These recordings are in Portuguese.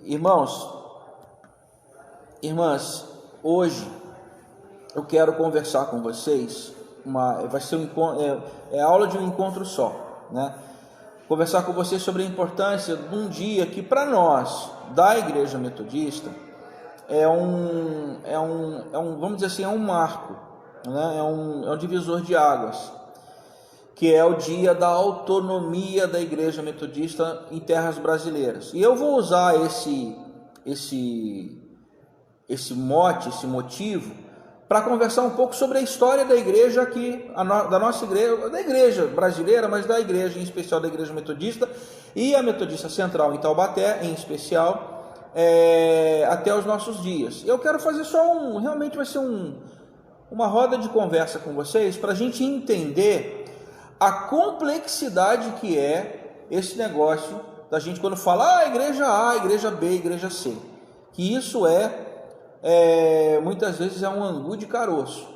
Irmãos, irmãs, hoje eu quero conversar com vocês, vai ser aula de um encontro só, né? Conversar com vocês sobre a importância de um dia que para nós, da Igreja Metodista, vamos dizer assim, é um marco, né? É um divisor de águas, que é o dia da autonomia da Igreja Metodista em terras brasileiras. E eu vou usar esse mote, esse motivo, para conversar um pouco sobre a história da igreja aqui, da nossa igreja, da igreja brasileira, mas da igreja em especial, da Igreja Metodista e a Metodista Central em Taubaté, em especial, até os nossos dias. Eu quero fazer realmente vai ser uma roda de conversa com vocês, para a gente entender a complexidade que é esse negócio da gente quando fala igreja A, igreja B, igreja C, que isso muitas vezes é um angu de caroço,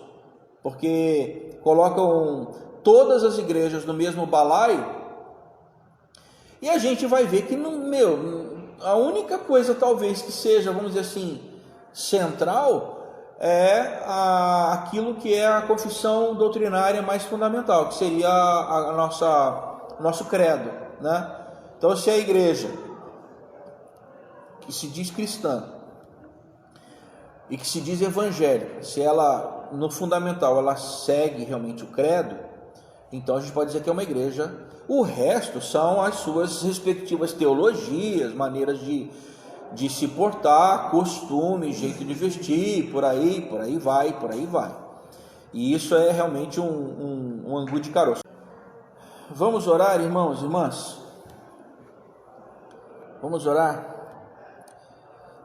porque colocam todas as igrejas no mesmo balaio, e a gente vai ver que a única coisa talvez que seja, vamos dizer assim, central é aquilo que é a confissão doutrinária mais fundamental, que seria nosso credo, né? Então, se a igreja que se diz cristã e que se diz evangélica, se ela, no fundamental, ela segue realmente o credo, então a gente pode dizer que é uma igreja. O resto são as suas respectivas teologias, maneiras de se portar, costumes, jeito de vestir, por aí vai. E isso é realmente um angu de caroço. Vamos orar, irmãos e irmãs? Vamos orar?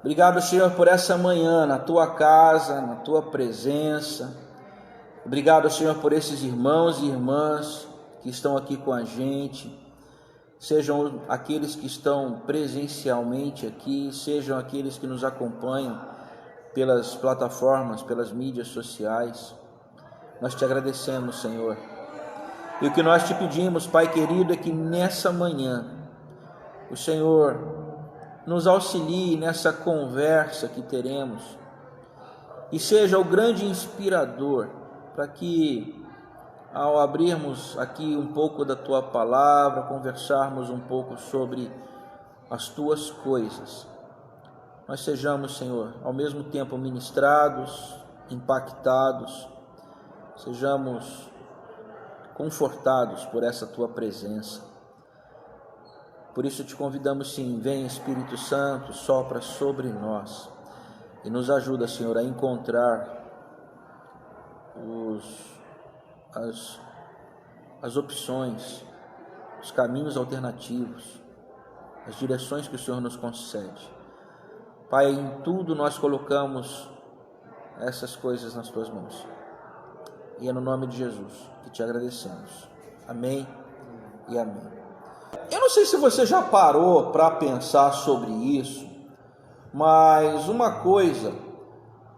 Obrigado, Senhor, por essa manhã na Tua casa, na Tua presença. Obrigado, Senhor, por esses irmãos e irmãs que estão aqui com a gente. Sejam aqueles que estão presencialmente aqui, sejam aqueles que nos acompanham pelas plataformas, pelas mídias sociais. Nós te agradecemos, Senhor. E o que nós te pedimos, Pai querido, é que nessa manhã o Senhor nos auxilie nessa conversa que teremos e seja o grande inspirador para que, ao abrirmos aqui um pouco da Tua palavra, conversarmos um pouco sobre as Tuas coisas, nós sejamos, Senhor, ao mesmo tempo ministrados, impactados, sejamos confortados por essa Tua presença. Por isso te convidamos, sim, vem Espírito Santo, sopra sobre nós e nos ajuda, Senhor, a encontrar as opções, os caminhos alternativos, as direções que o Senhor nos concede. Pai, em tudo nós colocamos essas coisas nas Tuas mãos. E é no nome de Jesus que te agradecemos. Amém e amém. Eu não sei se você já parou para pensar sobre isso, mas uma coisa,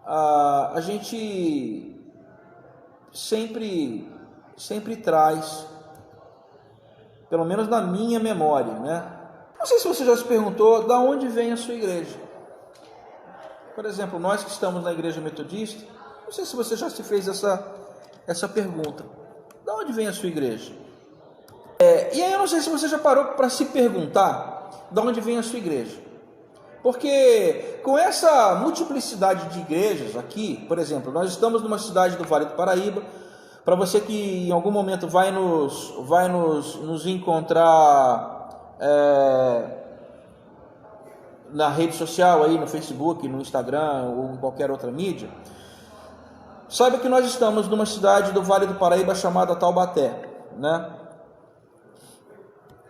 a gente sempre traz, pelo menos na minha memória, né? Não sei se você já se perguntou de onde vem a sua igreja. Por exemplo, nós que estamos na Igreja Metodista, não sei se você já se fez essa pergunta. De onde vem a sua igreja? E aí eu não sei se você já parou para se perguntar de onde vem a sua igreja. Porque com essa multiplicidade de igrejas aqui, por exemplo, nós estamos numa cidade do Vale do Paraíba. Para você que em algum momento vai nos encontrar na rede social, aí no Facebook, no Instagram ou em qualquer outra mídia, saiba que nós estamos numa cidade do Vale do Paraíba chamada Taubaté, né?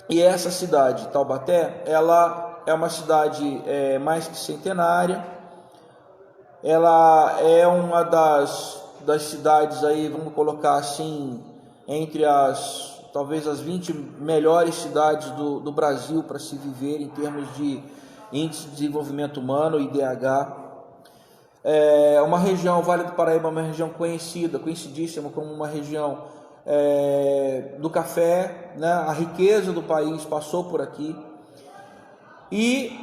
E essa cidade, Taubaté, ela é uma cidade mais que centenária. Ela é uma das cidades aí, vamos colocar assim, entre talvez as 20 melhores cidades do Brasil para se viver em termos de índice de desenvolvimento humano, IDH. Uma região, o Vale do Paraíba é uma região conhecidíssima como uma região do café, né? A riqueza do país passou por aqui. E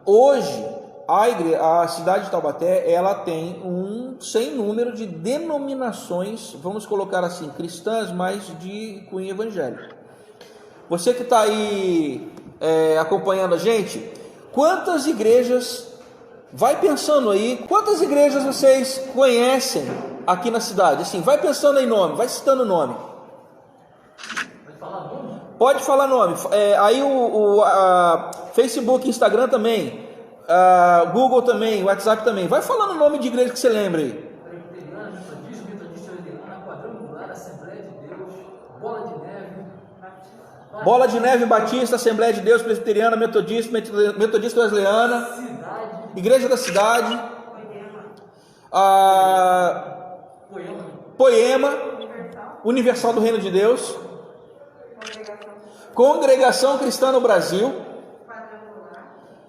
Hoje, a cidade de Taubaté, ela tem um sem número de denominações, vamos colocar assim, cristãs, mas de cunho evangélico. Você que está aí acompanhando a gente, quantas igrejas, vai pensando aí, quantas igrejas vocês conhecem aqui na cidade? Assim, vai pensando em nome, vai citando nome. Pode falar nome. Aí Facebook, Instagram também, Google também, WhatsApp também. Vai falando o nome de igreja que você lembra aí. Presbiteriana, Metodista, Metodista Presbiteriana, Quadrangular, Assembleia de Deus, Bola de Neve, Bola de Neve Batista, Assembleia de Deus, Presbiteriana, Metodista, Metodista Wesleyana, Igreja da Cidade, Poema, Universal do Reino de Deus, Congregação Cristã no Brasil,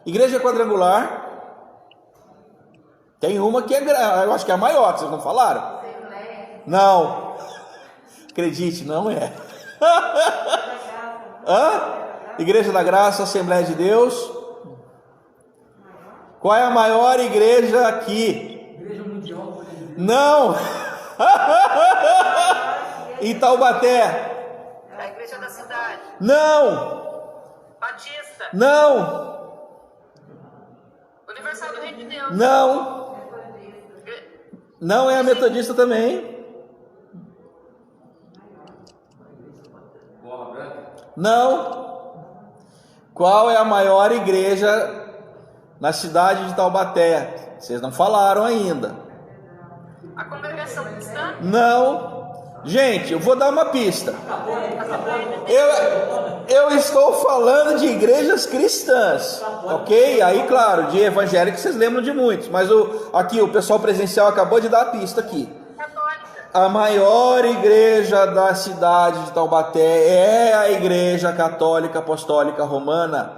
Igreja Quadrangular. Tem uma que eu acho que é a maior, vocês não falaram? Não, acredite, não é. Igreja da Graça, Assembleia de Deus. Qual é a maior igreja aqui? Igreja Mundial. Não. Em Taubaté. A Igreja da Cidade. Não. Batista. Não. Universal do Reino de Deus. Não. Não é a Metodista também. Não. Qual é a maior igreja na cidade de Taubaté? Vocês não falaram ainda. A Congregação Cristã. Não. Gente, eu vou dar uma pista. Eu estou falando de igrejas cristãs, ok? Aí, claro, de evangélicos vocês lembram de muitos, mas aqui o pessoal presencial acabou de dar a pista aqui. Católica. A maior igreja da cidade de Taubaté é a Igreja Católica Apostólica Romana.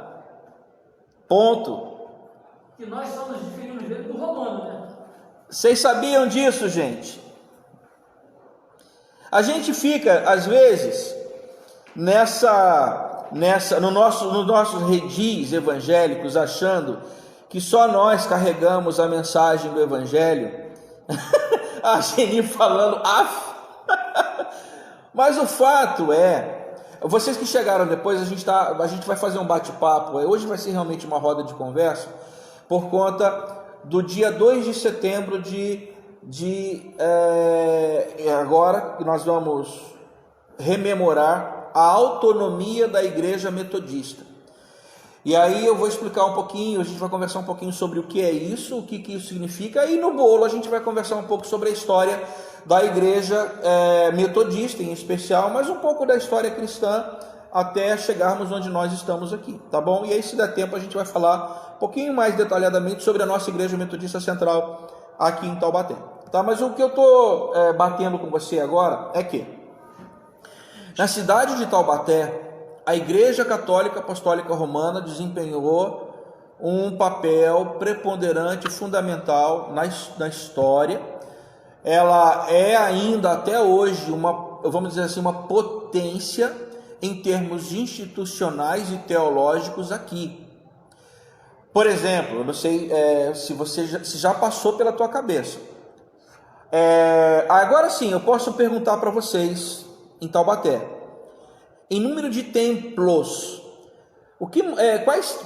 Ponto. Que nós só nos diferimos dele do romano, né? Vocês sabiam disso, gente? A gente fica, às vezes, nos nossos redis evangélicos, achando que só nós carregamos a mensagem do evangelho. A Geni falando, mas o fato é, vocês que chegaram depois, a gente vai fazer um bate-papo, hoje vai ser realmente uma roda de conversa, por conta do dia 2 de setembro agora que nós vamos rememorar a autonomia da Igreja Metodista. E aí eu vou explicar um pouquinho, a gente vai conversar um pouquinho sobre o que é isso, o que isso significa, e no bolo a gente vai conversar um pouco sobre a história da Igreja Metodista em especial, mas um pouco da história cristã até chegarmos onde nós estamos aqui, tá bom? E aí, se der tempo, a gente vai falar um pouquinho mais detalhadamente sobre a nossa Igreja Metodista Central aqui em Taubaté, tá? Mas o que eu estou batendo com você agora é que na cidade de Taubaté, a Igreja Católica Apostólica Romana desempenhou um papel preponderante, fundamental na história. Ela é ainda até hoje vamos dizer assim, uma potência em termos institucionais e teológicos aqui. Por exemplo, eu não sei se já passou pela tua cabeça. Agora sim, eu posso perguntar para vocês em Taubaté. Em número de templos,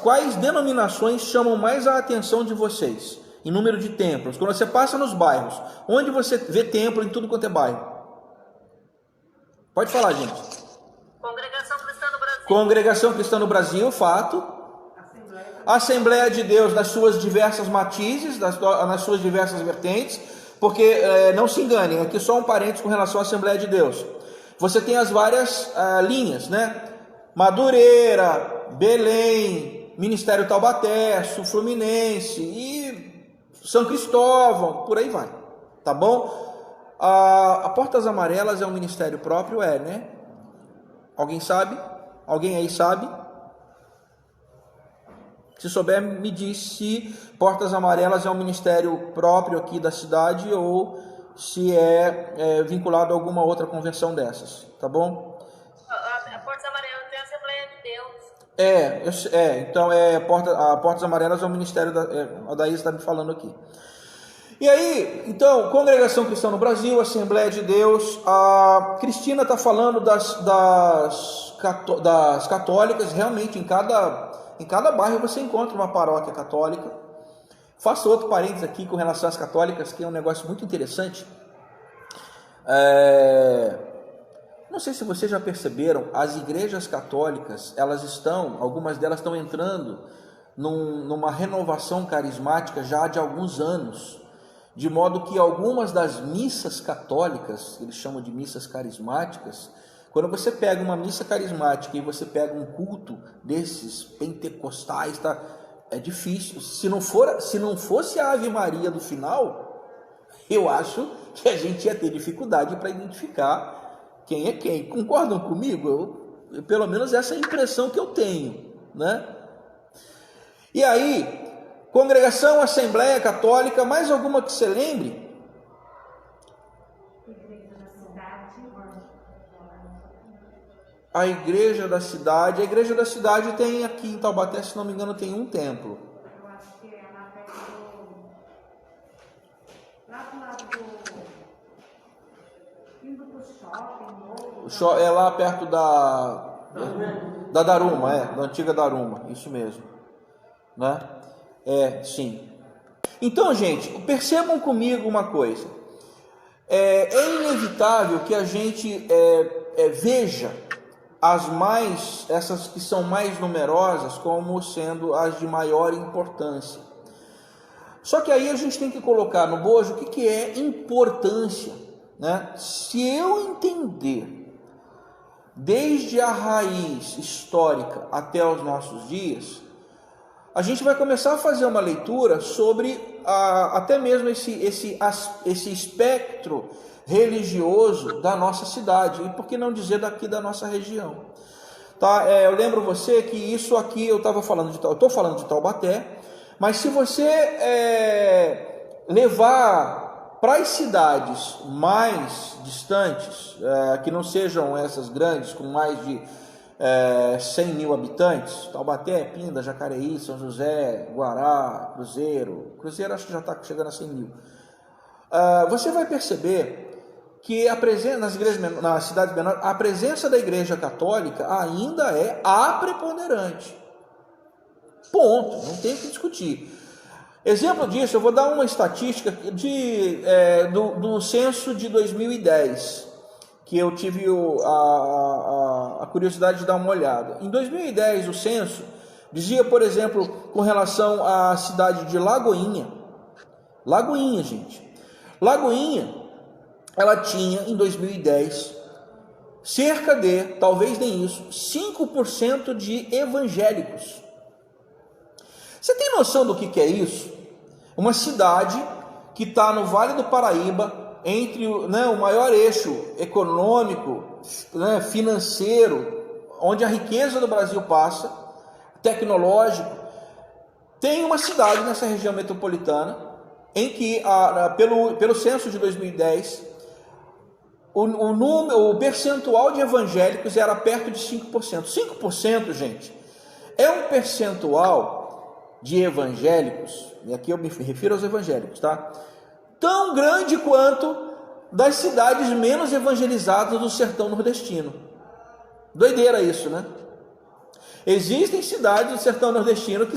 quais denominações chamam mais a atenção de vocês? Em número de templos, quando você passa nos bairros, onde você vê templo em tudo quanto é bairro? Pode falar, gente. Congregação Cristã no Brasil. Congregação Cristã no Brasil, fato. Assembleia de Deus nas suas diversas matizes, nas suas diversas vertentes, porque não se enganem, aqui só um parênteses com relação à Assembleia de Deus. Você tem as várias linhas, né? Madureira, Belém, Ministério Taubaté, Sul Fluminense e São Cristóvão, por aí vai, tá bom? A Portas Amarelas é um ministério próprio, né? Alguém sabe? Alguém aí sabe? Se souber, me diz se Portas Amarelas é um ministério próprio aqui da cidade ou se é vinculado a alguma outra convenção dessas, tá bom? A Portas Amarelas tem a Assembleia de Deus. Então a Portas Amarelas é o ministério a Daís está me falando aqui. E aí, então, Congregação Cristã no Brasil, Assembleia de Deus, a Cristina está falando das católicas. Realmente, em cada bairro você encontra uma paróquia católica. Faço outro parênteses aqui com relação às católicas, que é um negócio muito interessante. Não sei se vocês já perceberam, as igrejas católicas, algumas delas estão entrando numa renovação carismática já de alguns anos, de modo que algumas das missas católicas, eles chamam de missas carismáticas, quando você pega uma missa carismática e você pega um culto desses pentecostais, é difícil. Se não fosse a Ave Maria do final, eu acho que a gente ia ter dificuldade para identificar quem é quem. Concordam comigo? Pelo menos essa é a impressão que eu tenho, né? E aí, Congregação, Assembleia Católica, mais alguma que você lembre? A Igreja da Cidade. A Igreja da Cidade tem aqui em Taubaté, se não me engano, tem um templo. Eu acho que é lá perto lá do lado indo pro shopping. É lá perto da Daruma, da antiga Daruma, isso mesmo, né? Sim. Então, gente, percebam comigo uma coisa. É inevitável que a gente veja essas que são mais numerosas como sendo as de maior importância. Só que aí a gente tem que colocar no bojo o que é importância, né? Se eu entender desde a raiz histórica até os nossos dias, a gente vai começar a fazer uma leitura sobre até mesmo esse espectro religioso da nossa cidade, e por que não dizer daqui da nossa região, tá? Eu lembro você que isso aqui eu estou falando de Taubaté, mas se você levar para as cidades mais distantes, que não sejam essas grandes, com mais de 100 mil habitantes, Taubaté, Pinda, Jacareí, São José, Guará, Cruzeiro acho que já está chegando a 100 mil, você vai perceber que nas cidades menores, a presença da Igreja Católica ainda é a preponderante. Ponto, não tem o que discutir. Exemplo disso, eu vou dar uma estatística do censo de 2010, que eu tive a curiosidade de dar uma olhada. Em 2010, o censo dizia, por exemplo, com relação à cidade de Lagoinha, gente, Lagoinha, ela tinha em 2010 cerca de, talvez nem isso, 5% de evangélicos. Você tem noção do que é isso? Uma cidade que está no Vale do Paraíba, entre o maior eixo econômico, financeiro, onde a riqueza do Brasil passa, tecnológico. Tem uma cidade nessa região metropolitana em que, pelo censo de 2010, o percentual de evangélicos era perto de 5%. 5%, gente, é um percentual de evangélicos, e aqui eu me refiro aos evangélicos, tá? Tão grande quanto das cidades menos evangelizadas do sertão nordestino. Doideira isso, né? Existem cidades do sertão nordestino que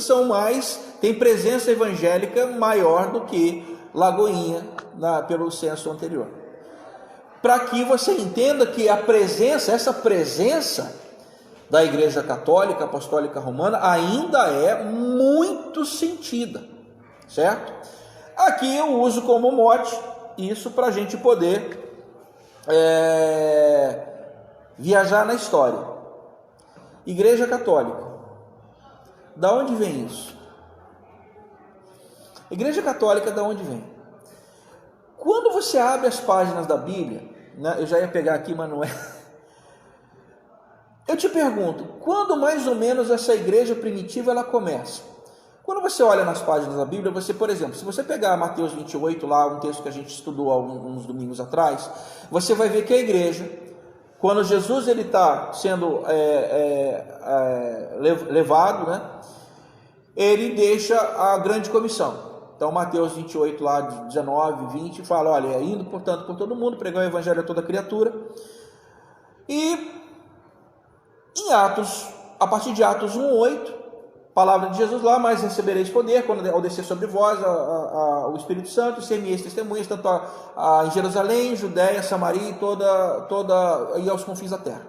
têm presença evangélica maior do que Lagoinha, pelo censo anterior. Para que você entenda que essa presença da Igreja Católica Apostólica Romana ainda é muito sentida, certo? Aqui eu uso como mote isso para a gente poder viajar na história. Igreja Católica, da onde vem isso? Igreja Católica, da onde vem? Quando você abre as páginas da Bíblia, eu já ia pegar aqui, mas não é. Eu te pergunto, quando mais ou menos essa igreja primitiva ela começa? Quando você olha nas páginas da Bíblia, por exemplo, se você pegar Mateus 28, lá, um texto que a gente estudou há uns domingos atrás, você vai ver que a igreja quando Jesus ele está sendo levado, né? Ele deixa a grande comissão. Então Mateus 28, lá de 19, 20, fala, olha, indo, portanto, por todo mundo, pregar o evangelho a toda criatura. E em Atos, a partir de Atos 1:8, palavra de Jesus lá, mas recebereis poder quando ao descer sobre vós o Espírito Santo, e ser-me-eis testemunhas, tanto em Jerusalém, Judéia, Samaria e e aos confins da terra.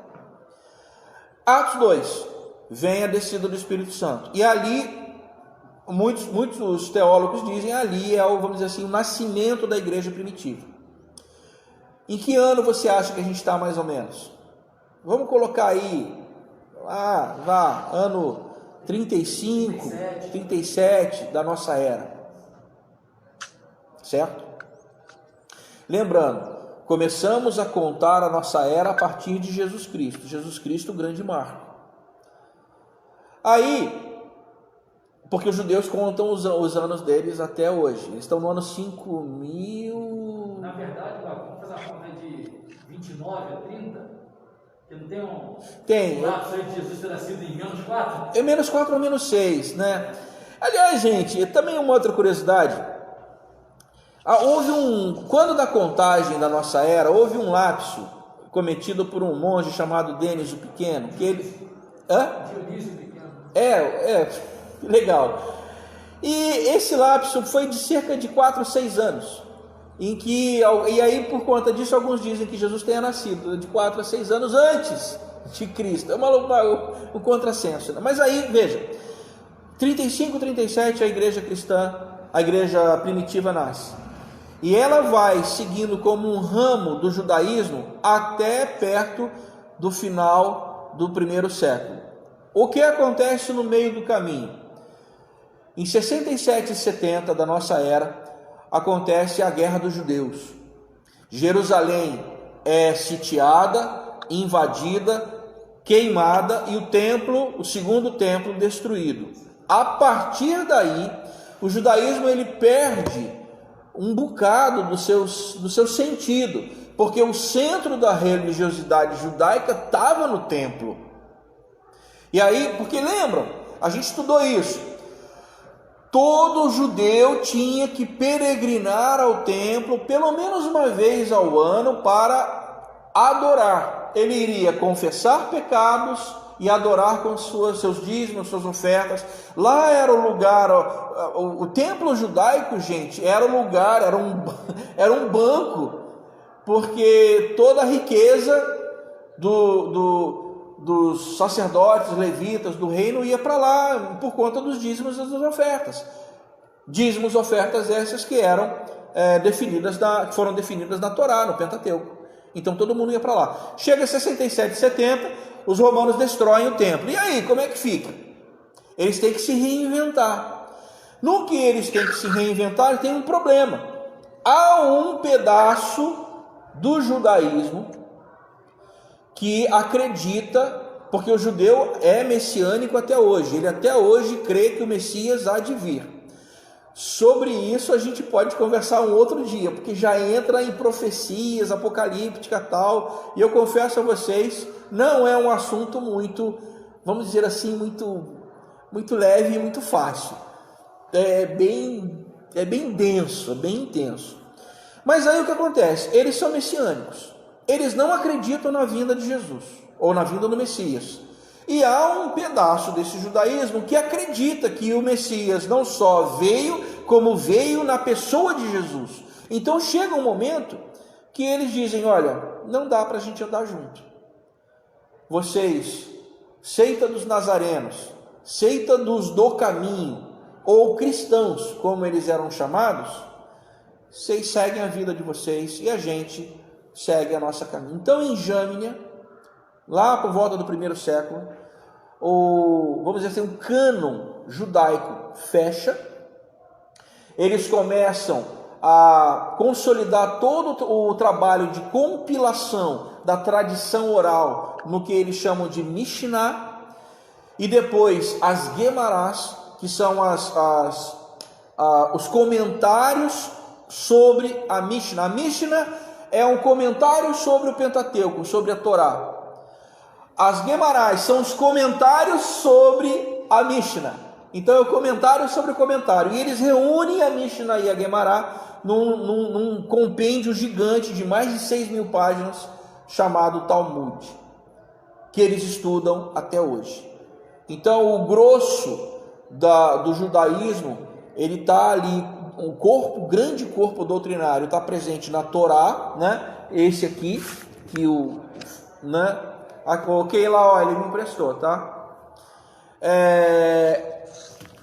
Atos 2, vem a descida do Espírito Santo. E ali, muitos teólogos dizem, ali é vamos dizer assim, o nascimento da igreja primitiva. Em que ano você acha que a gente está mais ou menos? Vamos colocar aí, ano 35, 37 da nossa era. Certo? Lembrando, começamos a contar a nossa era a partir de Jesus Cristo. Jesus Cristo, o grande marco. Aí, porque os judeus contam os anos deles até hoje. Eles estão no ano 5.000... Na verdade, vamos fazer uma conta de 29 a 30, que não tem Tem. lapso aí de Jesus ter nascido em menos 4? É menos 4 ou menos 6, né? Aliás, gente, também uma outra curiosidade. Quando da contagem da nossa era, houve um lapso cometido por um monge chamado Denis o Pequeno, que ele... Dionísio Pequeno. Legal. E esse lapso foi de cerca de 4 ou 6 anos. E aí, por conta disso, alguns dizem que Jesus tenha nascido de 4 a 6 anos antes de Cristo. É um contrassenso. Né? Mas aí, veja, 35, 37, a igreja cristã, a igreja primitiva nasce. E ela vai seguindo como um ramo do judaísmo até perto do final do 1º século. O que acontece no meio do caminho? Em 67 e 70 da nossa era, acontece a Guerra dos Judeus. Jerusalém é sitiada, invadida, queimada e o segundo templo destruído. A partir daí, o judaísmo ele perde um bocado do seu sentido, porque o centro da religiosidade judaica estava no templo. E aí, porque lembram, a gente estudou isso. Todo judeu tinha que peregrinar ao templo pelo menos uma vez ao ano para adorar. Ele iria confessar pecados e adorar com seus dízimos, suas ofertas. Lá era o lugar, o templo judaico, gente, era o lugar, era um banco, porque toda a riqueza dos sacerdotes, levitas, do reino ia para lá por conta dos dízimos e das ofertas. Dízimos, ofertas essas que foram definidas na Torá, no Pentateuco. Então todo mundo ia para lá. Chega a 67, 70, os romanos destroem o templo. E aí, como é que fica? Eles têm que se reinventar. No que eles têm que se reinventar, tem um problema. Há um pedaço do judaísmo que acredita, porque o judeu é messiânico até hoje, ele até hoje crê que o Messias há de vir. Sobre isso a gente pode conversar um outro dia, porque já entra em profecias apocalípticas e tal, e eu confesso a vocês, não é um assunto muito, vamos dizer assim, muito leve e muito fácil. É bem denso, é bem intenso. Mas aí o que acontece? Eles são messiânicos. Eles não acreditam na vinda de Jesus, ou na vinda do Messias. E há um pedaço desse judaísmo que acredita que o Messias não só veio, como veio na pessoa de Jesus. Então chega um momento que eles dizem, olha, não dá para a gente andar junto. Vocês, seita dos nazarenos, seita dos do caminho, ou cristãos, como eles eram chamados, vocês seguem a vida de vocês e a gente segue a nossa caminho. Então em Jâmnia, lá por volta do 1º século, vamos dizer assim, um cânon judaico fecha. Eles começam a consolidar todo o trabalho de compilação da tradição oral no que eles chamam de Mishnah, e depois as Gemarás, que são os comentários sobre a Mishnah. A Mishnah é um comentário sobre o Pentateuco, sobre a Torá. As Guemarás são os comentários sobre a Mishnah. Então é o comentário sobre o comentário. E eles reúnem a Mishnah e a Guemará num compêndio gigante de mais de 6.000 páginas, chamado Talmud, que eles estudam até hoje. Então o grosso do judaísmo, ele está ali, um grande corpo doutrinário está presente na Torá, né? Esse aqui, ok, lá, ó, ele me emprestou, tá?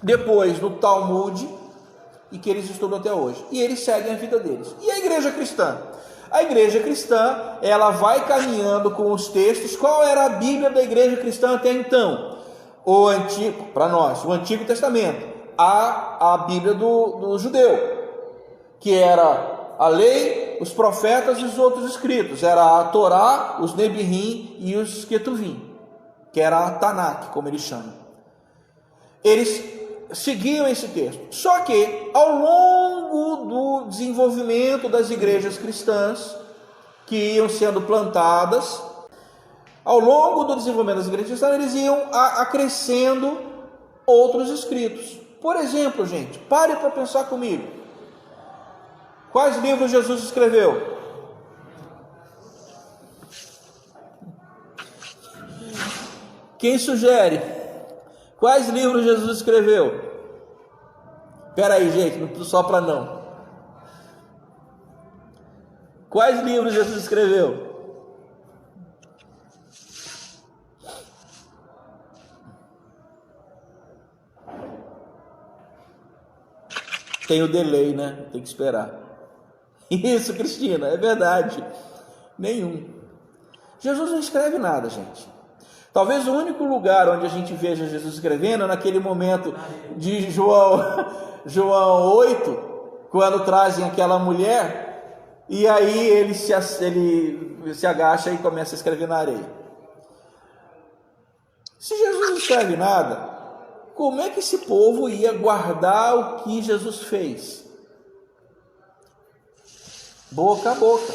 Depois no Talmud, e que eles estudam até hoje, e eles seguem a vida deles. E a igreja cristã? A igreja cristã, ela vai caminhando com os textos. Qual era a Bíblia da igreja cristã até então? Para nós, o Antigo Testamento, a Bíblia do judeu, que era a lei, os profetas e os outros escritos. Era a Torá, os Nebirim e os Ketuvim, que era a Tanakh, como eles chamam. Eles seguiam esse texto. Só que, ao longo do desenvolvimento das igrejas cristãs, que iam sendo plantadas, ao longo do desenvolvimento das igrejas cristãs, eles iam acrescendo outros escritos. Por exemplo, gente, pare para pensar comigo. Quais livros Jesus escreveu? Quem sugere? Quais livros Jesus escreveu? Espera aí, gente, não sopra não. Quais livros Jesus escreveu? Tem o delay, né? Tem que esperar. Isso, Cristina, é verdade. Nenhum. Jesus não escreve nada, gente. Talvez o único lugar onde a gente veja Jesus escrevendo é naquele momento de João 8, quando trazem aquela mulher, e aí ele se agacha e começa a escrever na areia. Se Jesus não escreve nada, como é que esse povo ia guardar o que Jesus fez? Boca a boca.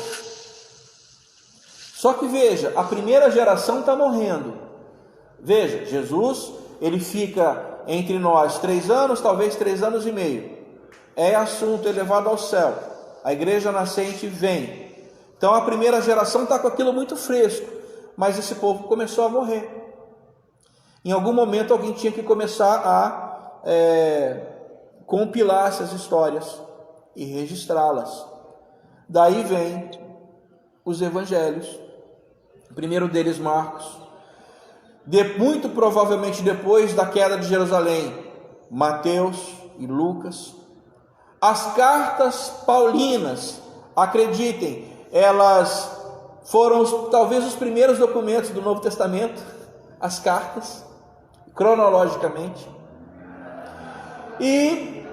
Só que veja, a primeira geração está morrendo. Veja, Jesus, ele fica entre nós 3 anos, talvez 3 anos e meio. É assunto elevado ao céu. A igreja nascente vem. Então a primeira geração está com aquilo muito fresco. Mas esse povo começou a morrer. Em algum momento alguém tinha que começar a compilar essas histórias e registrá-las. Daí vem os evangelhos. O primeiro deles, Marcos. Muito provavelmente depois da queda de Jerusalém, Mateus e Lucas. As cartas paulinas, acreditem, elas foram talvez os primeiros documentos do Novo Testamento, as cartas, cronologicamente. E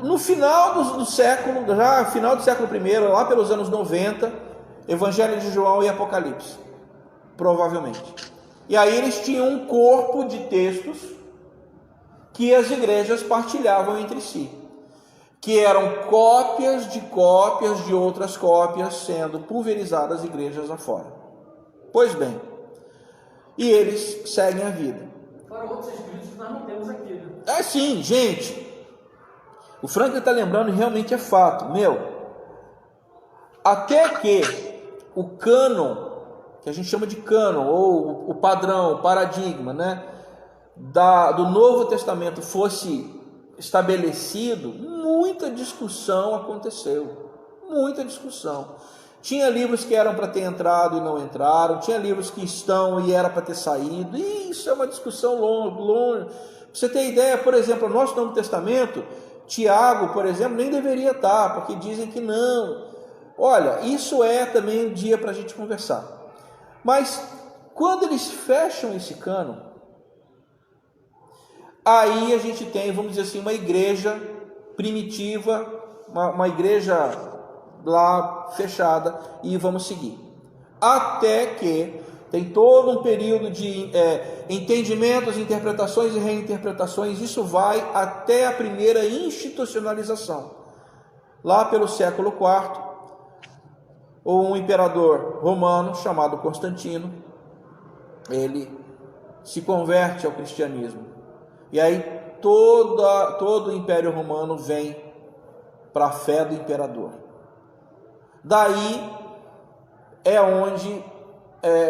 no final do século, já final do século I, lá pelos anos 90, Evangelho de João e Apocalipse, provavelmente. E aí eles tinham um corpo de textos que as igrejas partilhavam entre si, que eram cópias de outras cópias sendo pulverizadas igrejas afora. Pois bem, e eles seguem a vida. Fora outros escritos que nós não temos aqui, né? Sim, gente. O Franklin está lembrando, e realmente é fato. Até que o cânon, que a gente chama de cânon, ou o padrão, o paradigma, né, do Novo Testamento fosse estabelecido, muita discussão aconteceu. Muita discussão. Tinha livros que eram para ter entrado e não entraram, tinha livros que estão e era para ter saído, e isso é uma discussão longa. Você tem ideia, por exemplo, o nosso Novo Testamento, Tiago, por exemplo, nem deveria estar, porque dizem que não. Olha, isso é também um dia para a gente conversar. Mas, quando eles fecham esse cânon, aí a gente tem, vamos dizer assim, uma igreja primitiva, uma igreja lá fechada, e vamos seguir. Até que tem todo um período de entendimentos, interpretações e reinterpretações. Isso vai até a primeira institucionalização. Lá pelo século IV, um imperador romano chamado Constantino, ele se converte ao cristianismo. E aí todo o Império Romano vem para a fé do imperador. Daí é onde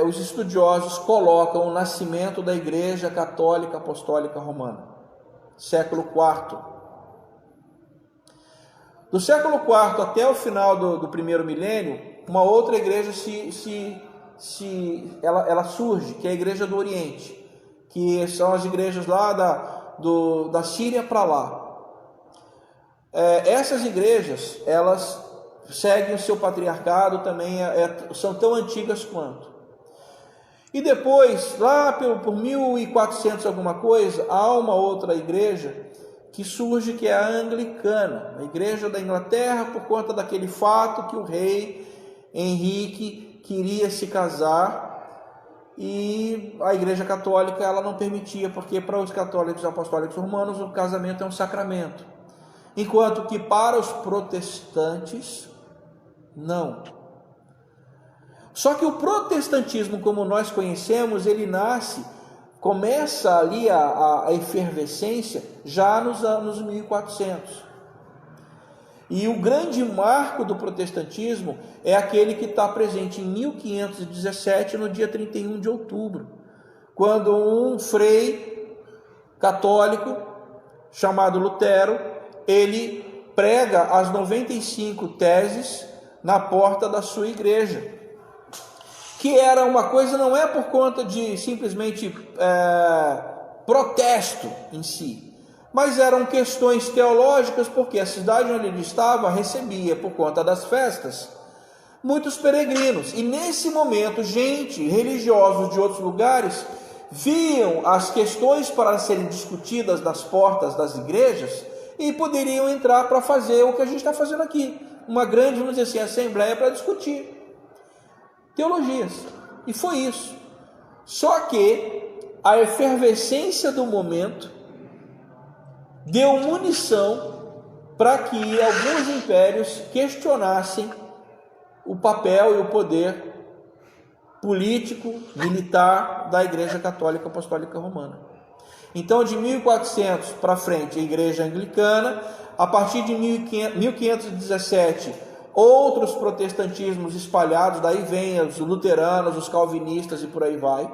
os estudiosos colocam o nascimento da Igreja Católica Apostólica Romana, século IV. Do século IV até o final do primeiro milênio, uma outra igreja ela surge, que é a Igreja do Oriente, que são as igrejas lá da Síria para lá. Essas igrejas, elas seguem o seu patriarcado também, são tão antigas quanto. E depois, lá por 1400 alguma coisa, há uma outra igreja que surge, que é a anglicana, a igreja da Inglaterra, por conta daquele fato que o rei Henrique queria se casar e a igreja católica ela não permitia, porque para os católicos apostólicos romanos o casamento é um sacramento, enquanto que para os protestantes não. Só que o protestantismo, como nós conhecemos, ele começa ali a efervescência já nos anos 1400. E o grande marco do protestantismo é aquele que está presente em 1517, no dia 31 de outubro, quando um frei católico chamado Lutero, ele prega as 95 teses na porta da sua igreja, que era uma coisa, não é por conta de simplesmente protesto em si, mas eram questões teológicas, porque a cidade onde ele estava recebia, por conta das festas, muitos peregrinos, e nesse momento religiosos de outros lugares viam as questões para serem discutidas nas portas das igrejas e poderiam entrar para fazer o que a gente está fazendo aqui, uma grande, vamos dizer assim, assembleia para discutir teologias. E foi isso. Só que a efervescência do momento deu munição para que alguns impérios questionassem o papel e o poder político, militar da Igreja Católica Apostólica Romana. Então, de 1400 para frente, a Igreja Anglicana. A partir de 1517, outros protestantismos espalhados, daí vem os luteranos, os calvinistas e por aí vai.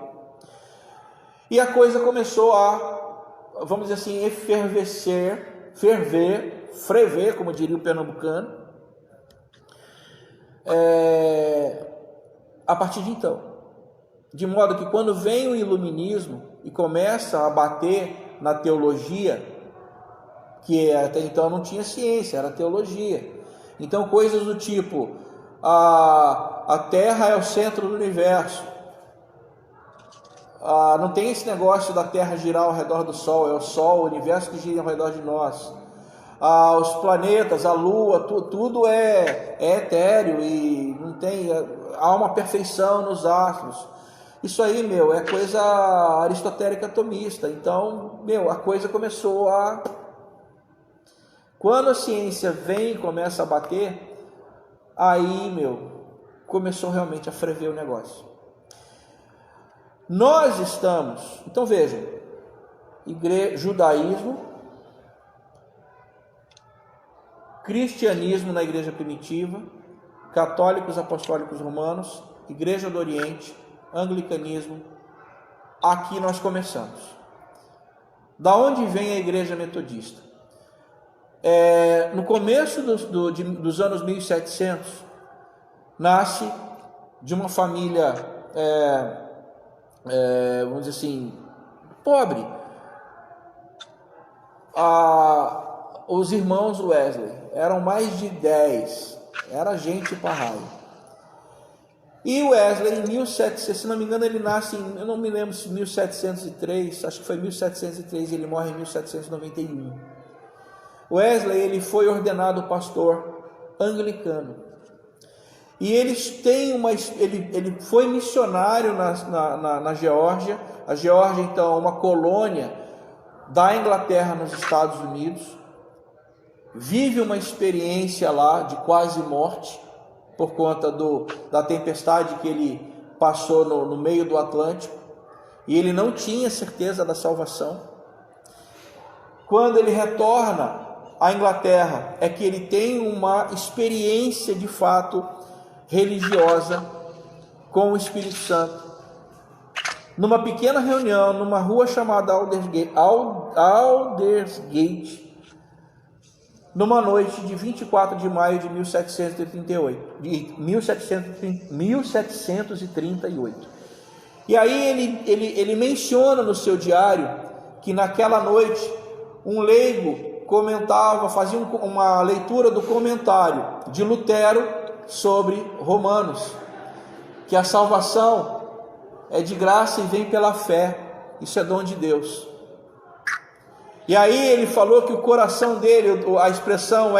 E a coisa começou a, vamos dizer assim, frever, como diria o pernambucano, a partir de então. De modo que quando vem o iluminismo e começa a bater na teologia, que até então não tinha ciência, era teologia. Então coisas do tipo, a Terra é o centro do universo, não tem esse negócio da Terra girar ao redor do Sol, é o Sol, o universo que gira ao redor de nós. Os planetas, a Lua, tudo é etéreo e não tem, há uma perfeição nos astros. Isso aí, é coisa aristotélica atomista. Então, a coisa começou a... Quando a ciência vem e começa a bater, aí, começou realmente a ferver o negócio. Nós estamos, então vejam, judaísmo, cristianismo na igreja primitiva, católicos apostólicos romanos, igreja do Oriente, anglicanismo, aqui nós começamos. Da onde vem a igreja metodista? No começo dos anos 1700, nasce de uma família, vamos dizer assim, pobre, os irmãos Wesley, eram mais de 10, era gente para raio. E Wesley, em 1700, se não me engano, ele nasce eu não me lembro se 1703, acho que foi 1703, ele morre em 1791. Wesley, ele foi ordenado pastor anglicano. E eles têm ele foi missionário na Geórgia. A Geórgia, então, é uma colônia da Inglaterra nos Estados Unidos. Vive uma experiência lá de quase morte, por conta da tempestade que ele passou no meio do Atlântico, e ele não tinha certeza da salvação. Quando ele retorna à Inglaterra, é que ele tem uma experiência de fato religiosa com o Espírito Santo. Numa pequena reunião, numa rua chamada Aldersgate, numa noite de 24 de maio de 1738. E aí ele menciona no seu diário que naquela noite um leigo comentava, fazia uma leitura do comentário de Lutero sobre Romanos, que a salvação é de graça e vem pela fé, isso é dom de Deus. E aí ele falou que o coração dele, a expressão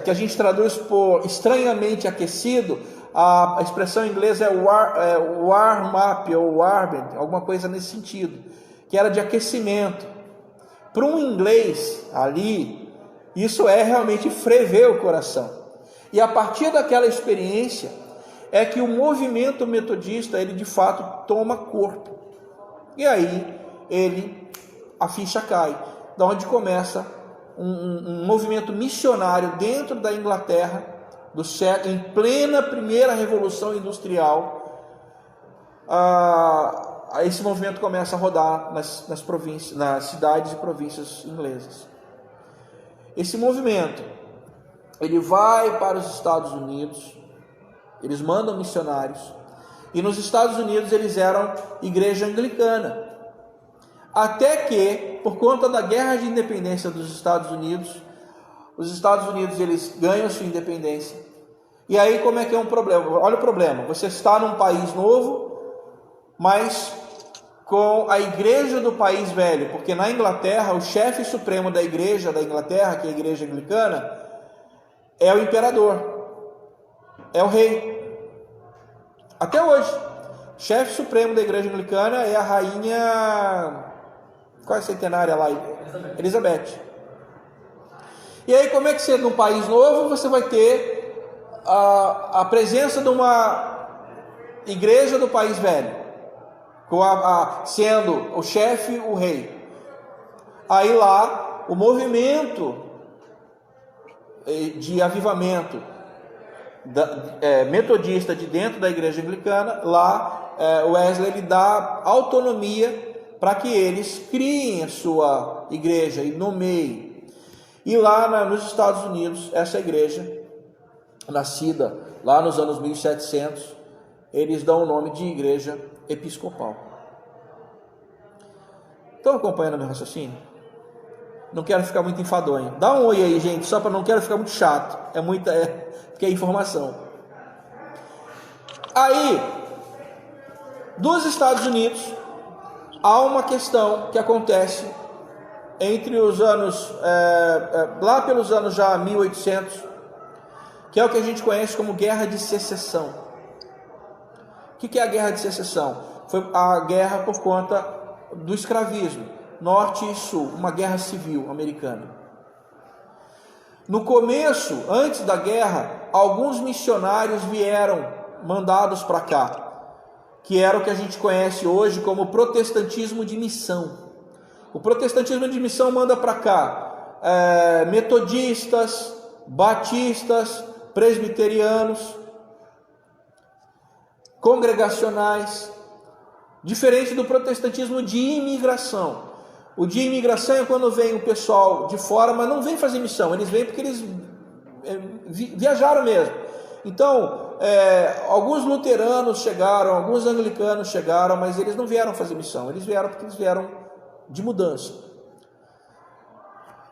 que a gente traduz por estranhamente aquecido, a expressão em inglês é warm up ou warmed, alguma coisa nesse sentido, que era de aquecimento. Para um inglês ali, isso é realmente ferver o coração. E a partir daquela experiência é que o movimento metodista, ele de fato toma corpo. E aí a ficha cai, da onde começa um movimento missionário dentro da Inglaterra do século, em plena primeira revolução industrial. Esse movimento começa a rodar nas províncias, nas cidades e províncias inglesas. Esse movimento ele vai para os Estados Unidos, eles mandam missionários, e nos Estados Unidos eles eram igreja anglicana. Até que, por conta da guerra de independência dos Estados Unidos, os Estados Unidos eles ganham sua independência. E aí como é que é um problema? Olha o problema, você está num país novo, mas com a igreja do país velho, porque na Inglaterra o chefe supremo da igreja da Inglaterra, que é a igreja anglicana, é o imperador, é o rei. Até hoje, chefe supremo da igreja anglicana é a rainha... Qual é a centenária lá? Elizabeth. E aí como é que você, num país novo, você vai ter a presença de uma igreja do país velho, com sendo o chefe o rei? Aí lá, o movimento de avivamento metodista de dentro da igreja anglicana, lá Wesley ele dá autonomia para que eles criem a sua igreja e nomeiem. E lá nos Estados Unidos, essa igreja, nascida lá nos anos 1700, eles dão o nome de igreja episcopal. Estão acompanhando meu raciocínio? Não quero ficar muito enfadonho. Dá um oi aí, gente, só para não quero ficar muito chato. Porque é informação. Aí, dos Estados Unidos, há uma questão que acontece entre os anos, lá pelos anos já 1800, que é o que a gente conhece como Guerra de Secessão. O que é a Guerra de Secessão? Foi a guerra por conta do escravismo, norte e sul, uma guerra civil americana. No começo, antes da guerra, alguns missionários vieram mandados para cá, que era o que a gente conhece hoje como protestantismo de missão. O protestantismo de missão manda para cá metodistas, batistas, presbiterianos, congregacionais, diferente do protestantismo de imigração. O de imigração é quando vem o pessoal de fora, mas não vem fazer missão, eles vêm porque eles viajaram mesmo. Então, alguns luteranos chegaram, alguns anglicanos chegaram, mas eles não vieram fazer missão, eles vieram porque eles vieram de mudança.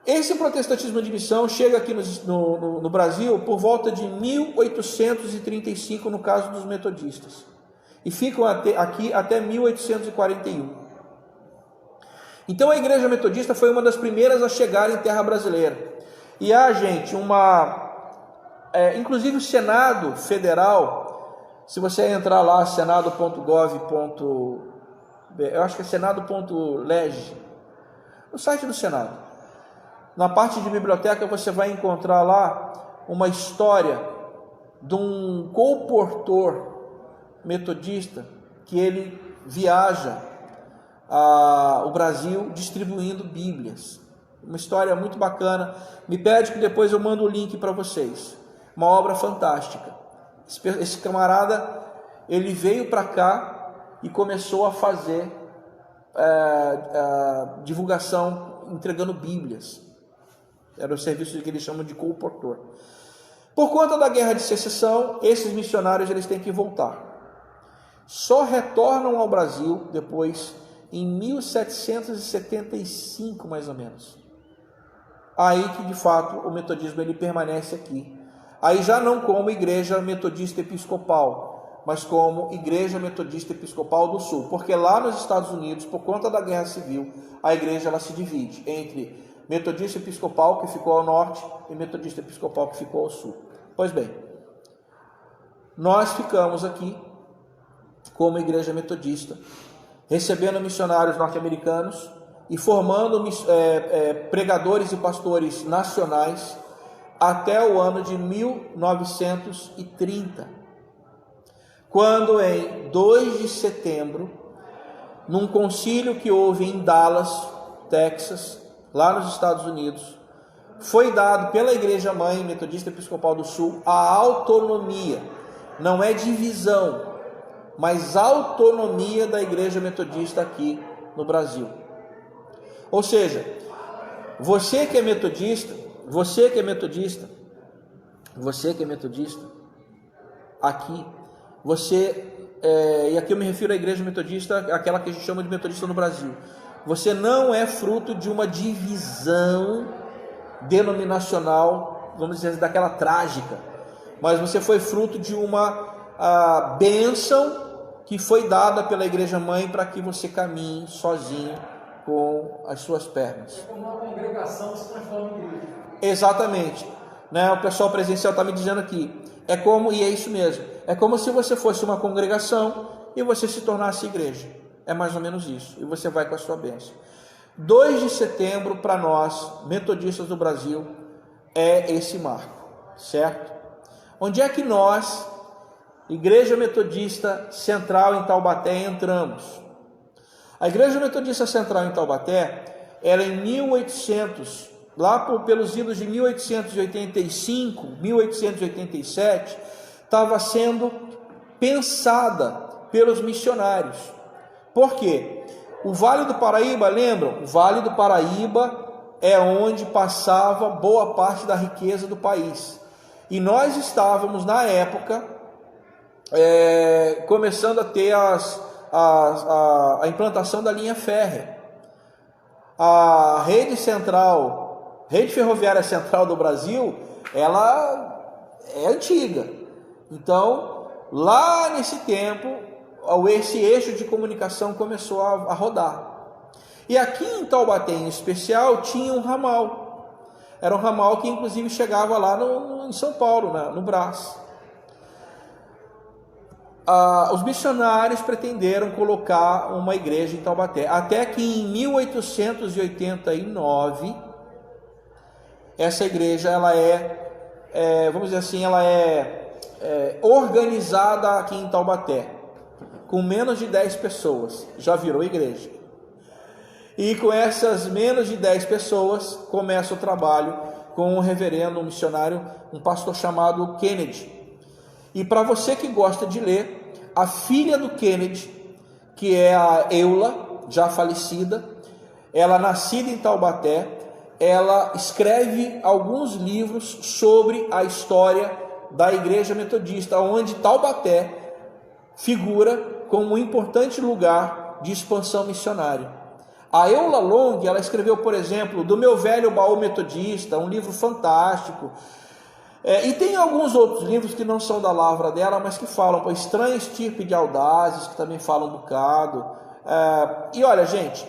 Esse protestantismo de missão chega aqui no Brasil por volta de 1835, no caso dos metodistas, e ficam aqui até 1841. Então a igreja metodista foi uma das primeiras a chegar em terra brasileira. E há, gente, inclusive o Senado Federal, se você entrar lá, senado.gov. Eu acho que é senado.leg, no site do Senado, na parte de biblioteca você vai encontrar lá uma história de um colportor metodista que ele viaja o Brasil distribuindo Bíblias. Uma história muito bacana. Me pede que depois eu mando o link para vocês. Uma obra fantástica. Esse camarada, ele veio para cá e começou a fazer divulgação, entregando Bíblias. Era o serviço que eles chamam de colportor. Por conta da Guerra de Secessão, esses missionários eles têm que voltar. Só retornam ao Brasil depois, em 1775, mais ou menos. Aí que, de fato, o metodismo ele permanece aqui. Aí já não como Igreja Metodista Episcopal, mas como Igreja Metodista Episcopal do Sul. Porque lá nos Estados Unidos, por conta da Guerra Civil, a igreja ela se divide entre Metodista Episcopal, que ficou ao norte, e Metodista Episcopal, que ficou ao sul. Pois bem, nós ficamos aqui como Igreja Metodista, recebendo missionários norte-americanos e formando pregadores e pastores nacionais até o ano de 1930, quando em 2 de setembro, num concílio que houve em Dallas, Texas, lá nos Estados Unidos, foi dado pela Igreja Mãe Metodista Episcopal do Sul a autonomia, não é divisão, mas autonomia da Igreja Metodista aqui no Brasil. Ou seja, você que é metodista, aqui, e aqui eu me refiro à Igreja Metodista, aquela que a gente chama de metodista no Brasil, você não é fruto de uma divisão denominacional, vamos dizer, daquela trágica, mas você foi fruto de uma bênção que foi dada pela Igreja Mãe para que você caminhe sozinho com as suas pernas. É como uma congregação se transforma em igreja. Exatamente. Né? O pessoal presencial está me dizendo aqui. É como, e é isso mesmo, é como se você fosse uma congregação e você se tornasse igreja. É mais ou menos isso. E você vai com a sua bênção. 2 de setembro, para nós, metodistas do Brasil, é esse marco, certo? Onde é que nós, Igreja Metodista Central em Taubaté, entramos? A Igreja Metodista Central em Taubaté, ela em 1800, pelos idos de 1885, 1887, estava sendo pensada pelos missionários. Por quê? O Vale do Paraíba, lembram? O Vale do Paraíba é onde passava boa parte da riqueza do país. E nós estávamos, na época, começando a ter a implantação da linha férrea. A rede ferroviária central do Brasil, ela é antiga. Então, lá nesse tempo, esse eixo de comunicação começou a rodar. E aqui em Taubaté, em especial, tinha um ramal. Era um ramal que, inclusive, chegava lá em São Paulo, no Brás. Os missionários pretenderam colocar uma igreja em Taubaté, até que em 1889, essa igreja, ela vamos dizer assim, ela é organizada aqui em Taubaté, com menos de 10 pessoas, já virou igreja. E com essas menos de 10 pessoas, começa o trabalho com um reverendo, um missionário, um pastor chamado Kennedy. E para você que gosta de ler, a filha do Kennedy, que é a Eula, já falecida, ela nascida em Taubaté, ela escreve alguns livros sobre a história da Igreja Metodista, onde Taubaté figura como um importante lugar de expansão missionária. A Eula Long, ela escreveu, por exemplo, Do Meu Velho Baú Metodista, um livro fantástico. E tem alguns outros livros que não são da lavra dela, mas que falam, Estranha Estirpe de Audazes, que também falam um bocado. E olha, gente,